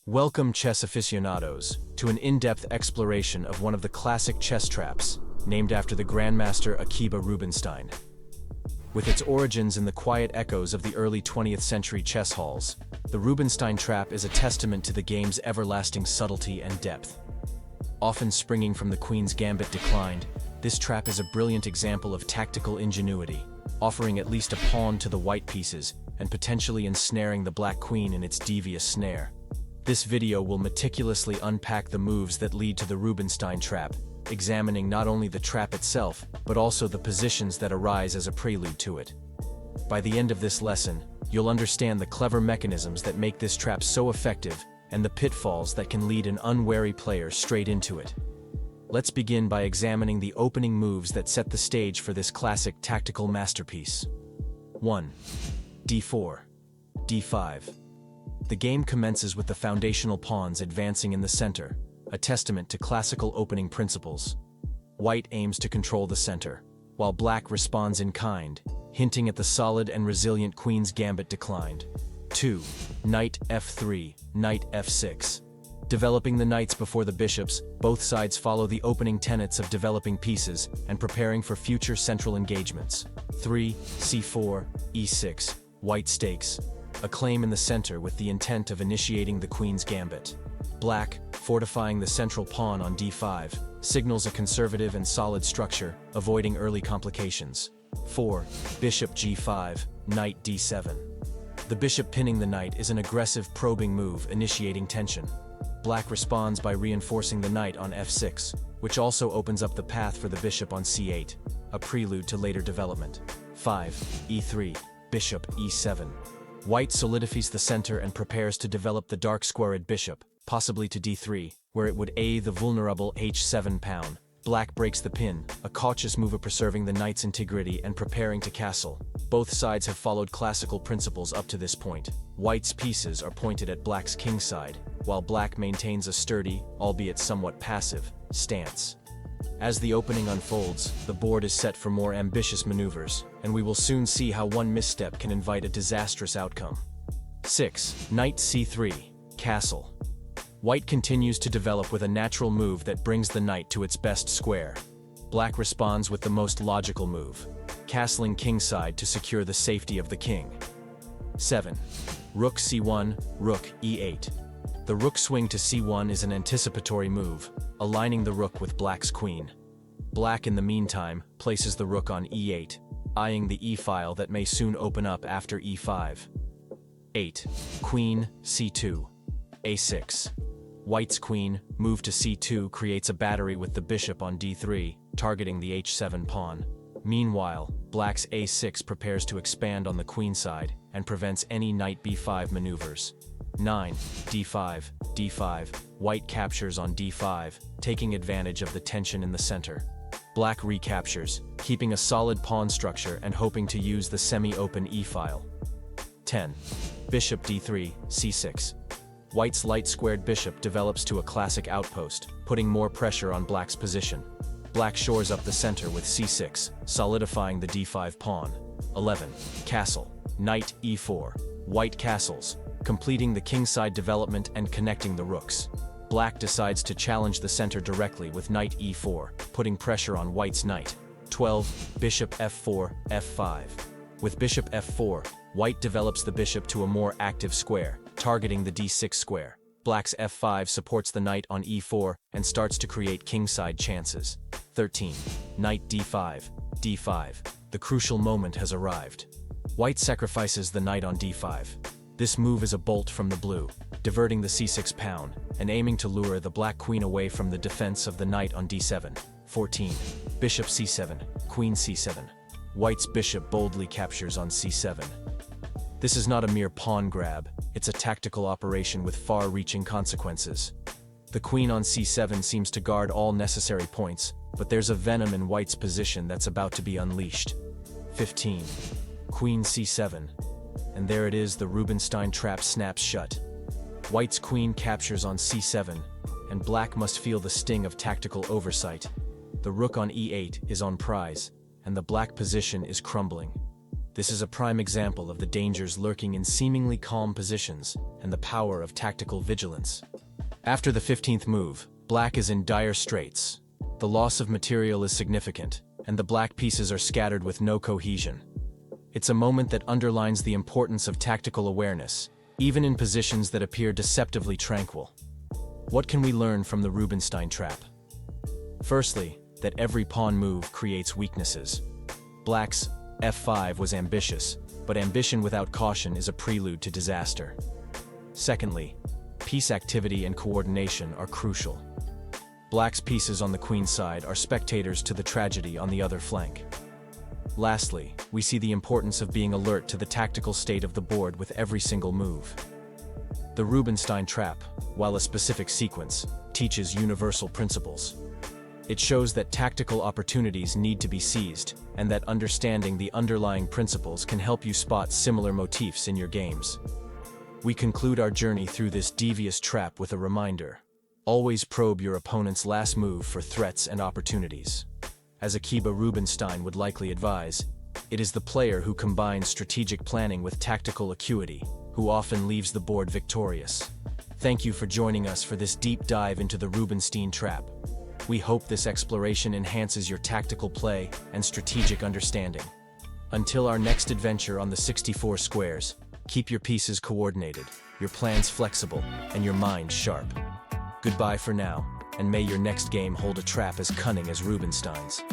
Welcome, chess aficionados, to an in-depth exploration of one of the classic chess traps, named after the Grandmaster Akiba Rubinstein. With its origins in the quiet echoes of the early 20th century chess halls, the Rubinstein Trap is a testament to the game's everlasting subtlety and depth. Often springing from the queen's gambit declined, this trap is a brilliant example of tactical ingenuity, offering at least a pawn to the white pieces and potentially ensnaring the black queen in its devious snare. This video will meticulously unpack the moves that lead to the Rubinstein Trap, examining not only the trap itself, but also the positions that arise as a prelude to it. By the end of this lesson, you'll understand the clever mechanisms that make this trap so effective and the pitfalls that can lead an unwary player straight into it. Let's begin by examining the opening moves that set the stage for this classic tactical masterpiece. 1. d4. d5. The game commences with the foundational pawns advancing in the center, a testament to classical opening principles. White aims to control the center, while black responds in kind, hinting at the solid and resilient queen's gambit declined. 2. Knight f3, knight f6. Developing the knights before the bishops, both sides follow the opening tenets of developing pieces and preparing for future central engagements. 3. c4, e6, white stakes. A claim in the center with the intent of initiating the queen's gambit. Black, fortifying the central pawn on d5, signals a conservative and solid structure, avoiding early complications. 4. Bishop g5, knight d7. The bishop pinning the knight is an aggressive probing move initiating tension. Black responds by reinforcing the knight on f6, which also opens up the path for the bishop on c8, a prelude to later development. 5. e3, bishop e7. White solidifies the center and prepares to develop the dark squared bishop, possibly to d3, where it would a the vulnerable h7 pawn. Black breaks the pin, a cautious move of preserving the knight's integrity and preparing to castle. Both sides have followed classical principles up to this point. White's pieces are pointed at black's king side, while black maintains a sturdy, albeit somewhat passive, stance. As the opening unfolds, the board is set for more ambitious maneuvers, and we will soon see how one misstep can invite a disastrous outcome. 6. Knight c3, castle. White continues to develop with a natural move that brings the knight to its best square. Black responds with the most logical move, castling kingside to secure the safety of the king. 7. Rook c1, rook e8. The rook swing to c1 is an anticipatory move, aligning the rook with black's queen. Black, in the meantime, places the rook on e8, eyeing the e-file that may soon open up after e5. 8. Queen c2, a6. White's queen, move to c2, creates a battery with the bishop on d3, targeting the h7 pawn. Meanwhile, black's a6 prepares to expand on the queen side and prevents any knight b5 maneuvers. 9. d5, d5. White captures on d5, taking advantage of the tension in the center. Black recaptures, keeping a solid pawn structure and hoping to use the semi-open e-file. 10. Bishop d3, c6. White's light-squared bishop develops to a classic outpost, putting more pressure on black's position. Black shores up the center with c6, solidifying the d5 pawn. 11. Castle, knight e4. White castles, completing the kingside development and connecting the rooks. Black decides to challenge the center directly with knight e4, putting pressure on white's knight. 12. Bishop f4, f5. With bishop f4, white develops the bishop to a more active square, targeting the d6 square. Black's f5 supports the knight on e4 and starts to create kingside chances. 13. Knight d5, d5. The crucial moment has arrived. White sacrifices the knight on d5. This move is a bolt from the blue, diverting the c6 pawn and aiming to lure the black queen away from the defense of the knight on d7. 14. Bishop c7, queen c7. White's bishop boldly captures on c7. This is not a mere pawn grab, it's a tactical operation with far-reaching consequences. The queen on c7 seems to guard all necessary points, but there's a venom in white's position that's about to be unleashed. 15. Queen c7. And there it is, the Rubinstein Trap snaps shut. White's queen captures on c7, and black must feel the sting of tactical oversight. The rook on e8 is on prize, and the black position is crumbling. This is a prime example of the dangers lurking in seemingly calm positions and the power of tactical vigilance. After the 15th move, black is in dire straits. The loss of material is significant, and the black pieces are scattered with no cohesion. It's a moment that underlines the importance of tactical awareness, even in positions that appear deceptively tranquil. What can we learn from the Rubinstein Trap? Firstly, that every pawn move creates weaknesses. Black's f5 was ambitious, but ambition without caution is a prelude to disaster. Secondly, piece activity and coordination are crucial. Black's pieces on the queen's side are spectators to the tragedy on the other flank. Lastly, we see the importance of being alert to the tactical state of the board with every single move. The Rubinstein Trap, while a specific sequence, teaches universal principles. It shows that tactical opportunities need to be seized, and that understanding the underlying principles can help you spot similar motifs in your games. We conclude our journey through this devious trap with a reminder: always probe your opponent's last move for threats and opportunities. As Akiba Rubinstein would likely advise, it is the player who combines strategic planning with tactical acuity who often leaves the board victorious. Thank you for joining us for this deep dive into the Rubinstein Trap. We hope this exploration enhances your tactical play and strategic understanding. Until our next adventure on the 64 squares, keep your pieces coordinated, your plans flexible, and your mind sharp. Goodbye for now, and may your next game hold a trap as cunning as Rubinstein's.